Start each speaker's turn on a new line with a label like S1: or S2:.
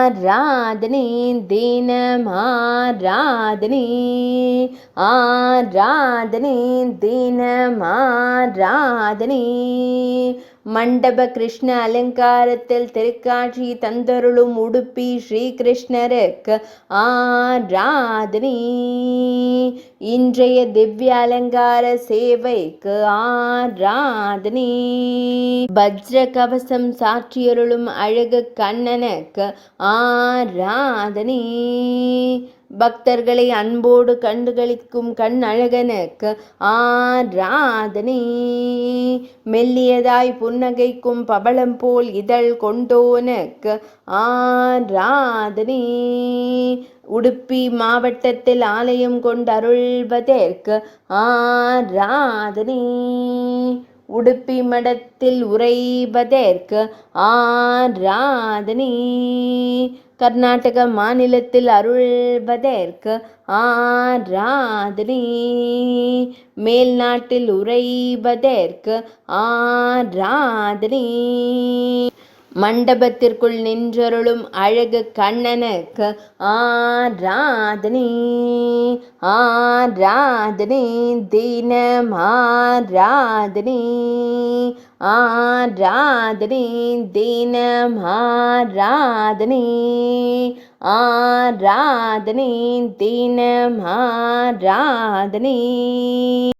S1: ஆராதனை தினம் ஆராதனை ஆராதனை தினம் ஆராதனை மண்டப கிருஷ்ண அலங்காரத்தில் திருக்காட்சி தந்தருளும் உடுப்பி ஸ்ரீகிருஷ்ணருக்கு ஆராதனை இன்றைய திவ்ய அலங்கார சேவைக்கு ஆராதனை வஜ்ர கவசம் சாற்றியருளும் அழகு கண்ணனுக்கு ஆராதனை பக்தர்களை அன்போடு கண்டுகளிக்கும் கண் அழகனுக்கு ஆராதனை மெல்லியதாய் புன்னகைக்கும் பவளம் போல் இதழ் கொண்டோனுக்கு ஆராதனை உடுப்பி மாவட்டத்தில் ஆலயம் கொண்டருள்வதற்கு ஆராதனை உடுப்பி மடத்தில் உறைவதற்கு ஆராதனை கர்நாடக மாநிலத்தில் அருள்வதற்கு ஆராதனை மேல்நாட்டில் உறைவதற்கு ஆராதனை மண்டபத்திற்குள் நின்றருளும் அழகு கண்ணனுக்கு ஆராதனை ஆராதனை தினம் ஆராதனை ஆராதனை தினம் ஆராதனை ஆராதனை தினம் ஆராதனை